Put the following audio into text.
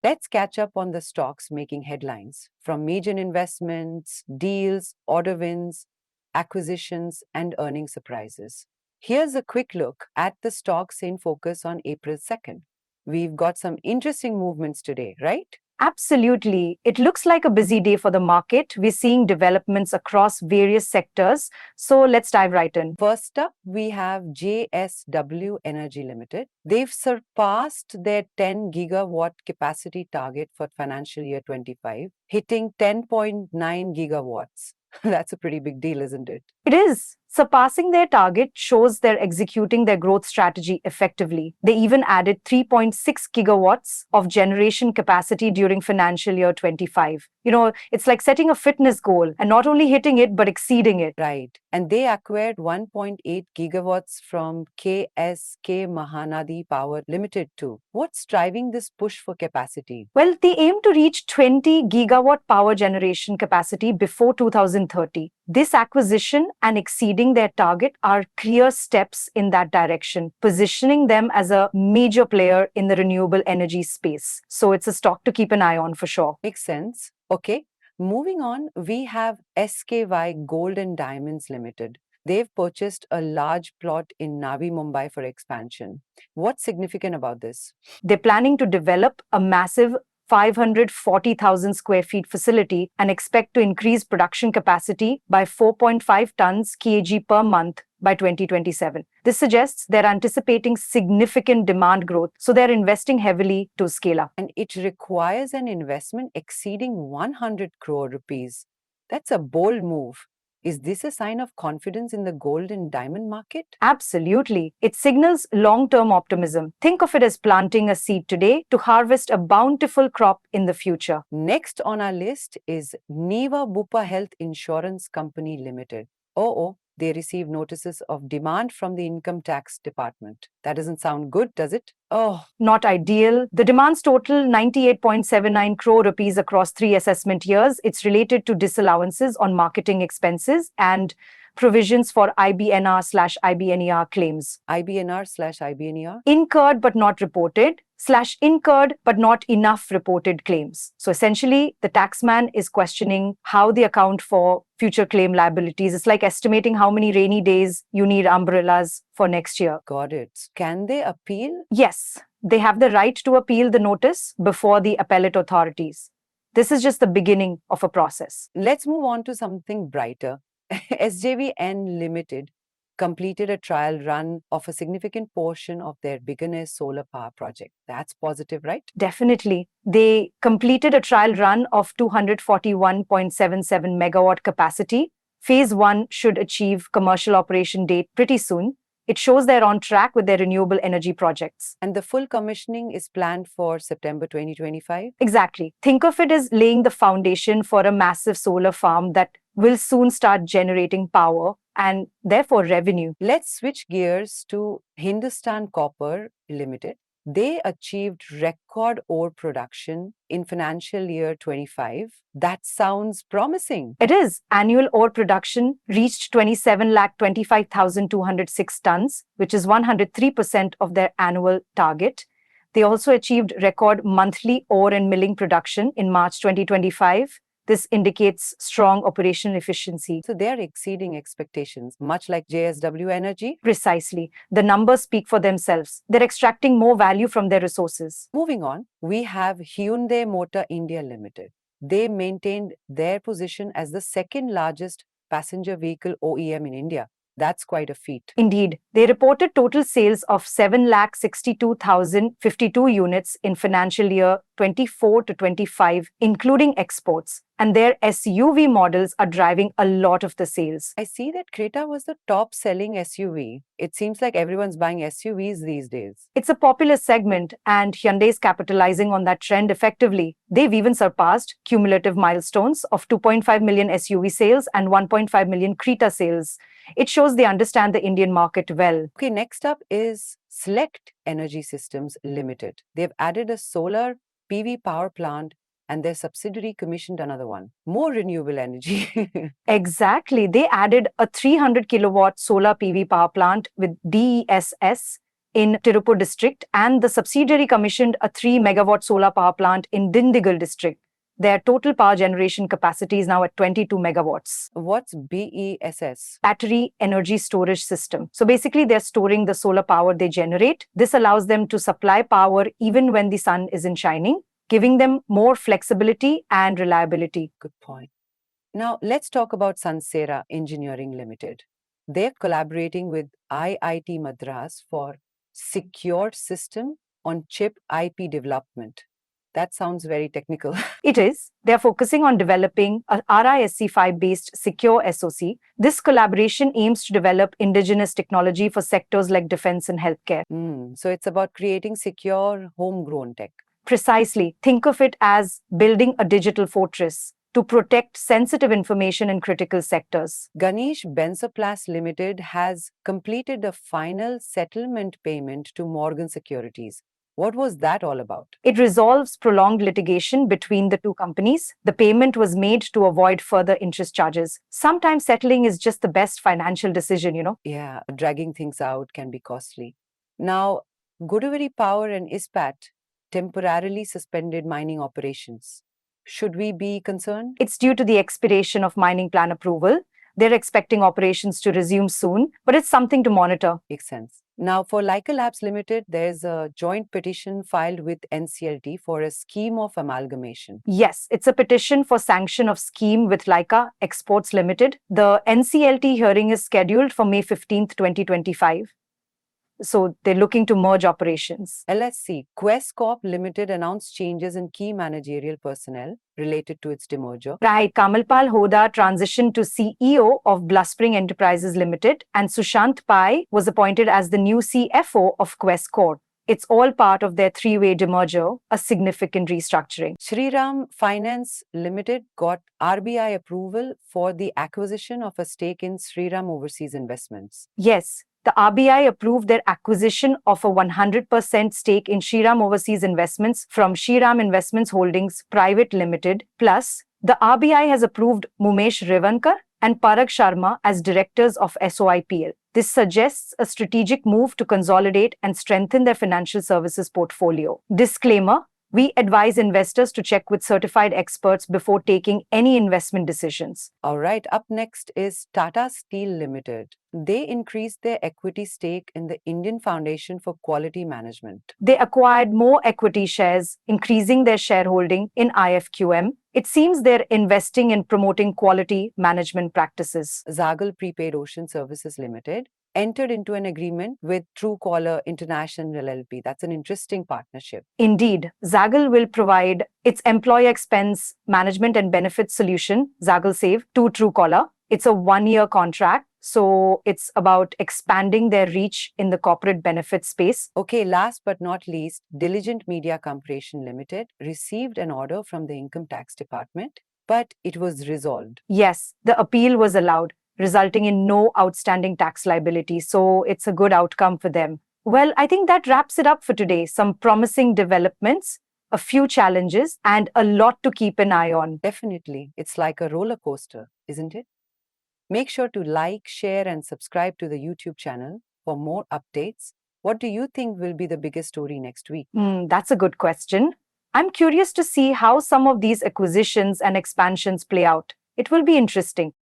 Let's catch up on the stocks making headlines, from major investments, deals, order wins, acquisitions, and earning surprises. Here's a quick look at the stocks in focus on April 2nd. We've got some interesting movements today, right? Absolutely. It looks like a busy day for the market. We're seeing developments across various sectors. So let's dive right in. First up, we have JSW Energy Limited. They've surpassed their 10 gigawatt capacity target for financial year 25, hitting 10.9 gigawatts. That's a pretty big deal, isn't it? It is. Surpassing their target shows they're executing their growth strategy effectively. They even added 3.6 gigawatts of generation capacity during financial year 25. It's like setting a fitness goal and not only hitting it, but exceeding it. Right. And they acquired 1.8 gigawatts from KSK Mahanadi Power Limited too. What's driving this push for capacity? Well, they aim to reach 20 gigawatt power generation capacity before 2030. This acquisition and exceeding their target are clear steps in that direction, positioning them as a major player in the renewable energy space. So it's a stock to keep an eye on for sure. Makes sense. Okay. Moving on, we have SKY Gold and Diamonds Limited. They've purchased a large plot in Navi Mumbai for expansion. What's significant about this? They're planning to develop a massive 540,000 square feet facility and expect to increase production capacity by 4.5 tons kg per month by 2027. This suggests they're anticipating significant demand growth, so they're investing heavily to scale up. And it requires an investment exceeding 100 crore rupees. That's a bold move. Is this a sign of confidence in the gold and diamond market? Absolutely. It signals long-term optimism. Think of it as planting a seed today to harvest a bountiful crop in the future. Next on our list is Niva Bupa Health Insurance Company Limited. They received notices of demand from the income tax department. That doesn't sound good, does it? Not ideal. The demands total 98.79 crore rupees across 3 assessment years. It's related to disallowances on marketing expenses and provisions for IBNR/IBNER claims. IBNR/IBNER? Incurred but not reported / incurred but not enough reported claims. So essentially, the taxman is questioning how they account for future claim liabilities. It's like estimating how many rainy days you need umbrellas for next year. Got it. Can they appeal? Yes, they have the right to appeal the notice before the appellate authorities. This is just the beginning of a process. Let's move on to something brighter. SJVN Limited completed a trial run of a significant portion of their Bikaner solar power project. That's positive, right? Definitely. They completed a trial run of 241.77 megawatt capacity. Phase 1 should achieve commercial operation date pretty soon. It shows they're on track with their renewable energy projects. And the full commissioning is planned for September 2025? Exactly. Think of it as laying the foundation for a massive solar farm that will soon start generating power and therefore revenue. Let's switch gears to Hindustan Copper Limited. They achieved record ore production in financial year 25. That sounds promising. It is. Annual ore production reached 27,25,206 tons, which is 103% of their annual target. They also achieved record monthly ore and milling production in March 2025. This indicates strong operational efficiency. So they are exceeding expectations, much like JSW Energy? Precisely. The numbers speak for themselves. They're extracting more value from their resources. Moving on, we have Hyundai Motor India Limited. They maintained their position as the second largest passenger vehicle OEM in India. That's quite a feat. Indeed. They reported total sales of 7,62,052 units in financial year 24 to 25, including exports. And their SUV models are driving a lot of the sales. I see that CRETA was the top selling SUV. It seems like everyone's buying SUVs these days. It's a popular segment, and Hyundai is capitalizing on that trend effectively. They've even surpassed cumulative milestones of 2.5 million SUV sales and 1.5 million CRETA sales. It shows they understand the Indian market well. Okay, next up is SWELECT Energy Systems Limited. They've added a solar PV power plant and their subsidiary commissioned another one. More renewable energy. Exactly. They added a 300 kilowatt solar PV power plant with DESS in Tirupur district, and the subsidiary commissioned a 3 megawatt solar power plant in Dindigul district. Their total power generation capacity is now at 22 megawatts. What's BESS? Battery Energy Storage System. So basically, they're storing the solar power they generate. This allows them to supply power even when the sun isn't shining, giving them more flexibility and reliability. Good point. Now, let's talk about Sansera Engineering Limited. They're collaborating with IIT Madras for secure system on chip IP development. That sounds very technical. It is. They're focusing on developing a RISC-V based secure SoC. This collaboration aims to develop indigenous technology for sectors like defense and healthcare. So it's about creating secure, homegrown tech. Precisely. Think of it as building a digital fortress to protect sensitive information in critical sectors. Ganesh Benzoplast Limited has completed a final settlement payment to Morgan Securities. What was that all about? It resolves prolonged litigation between the two companies. The payment was made to avoid further interest charges. Sometimes settling is just the best financial decision, Yeah, dragging things out can be costly. Now, Godavari Power and ISPAT temporarily suspended mining operations. Should we be concerned? It's due to the expiration of mining plan approval. They're expecting operations to resume soon, but it's something to monitor. Makes sense. Now, for Leica Labs Limited, there's a joint petition filed with NCLT for a scheme of amalgamation. Yes, it's a petition for sanction of scheme with Leica Exports Limited. The NCLT hearing is scheduled for May 15th, 2025. So they're looking to merge operations. LSC, Quest Corp Limited announced changes in key managerial personnel related to its demerger. Right, Kamalpal Hoda transitioned to CEO of Bluspring Enterprises Limited, and Sushant Pai was appointed as the new CFO of Quest Corp. It's all part of their three-way demerger, a significant restructuring. Shriram Finance Limited got RBI approval for the acquisition of a stake in Shriram Overseas Investments. Yes, the RBI approved their acquisition of a 100% stake in Shriram Overseas Investments from Shriram Investments Holdings Private Limited. Plus, the RBI has approved Mumesh Revankar and Parag Sharma as directors of SOIPL. This suggests a strategic move to consolidate and strengthen their financial services portfolio. Disclaimer: we advise investors to check with certified experts before taking any investment decisions. All right, up next is Tata Steel Limited. They increased their equity stake in the Indian Foundation for Quality Management. They acquired more equity shares, increasing their shareholding in IFQM. It seems they're investing in promoting quality management practices. Zagal Prepaid Ocean Services Limited entered into an agreement with Truecaller International LLP. That's an interesting partnership. Indeed, Zagal will provide its employee expense management and benefits solution, Zagal Save, to Truecaller. It's a one-year contract, so it's about expanding their reach in the corporate benefits space. Okay, last but not least, Diligent Media Corporation Limited received an order from the Income Tax Department, but it was resolved. Yes, the appeal was allowed, resulting in no outstanding tax liability. So it's a good outcome for them. Well, I think that wraps it up for today. Some promising developments, a few challenges, and a lot to keep an eye on. Definitely. It's like a roller coaster, isn't it? Make sure to like, share, and subscribe to the YouTube channel for more updates. What do you think will be the biggest story next week? That's a good question. I'm curious to see how some of these acquisitions and expansions play out. It will be interesting.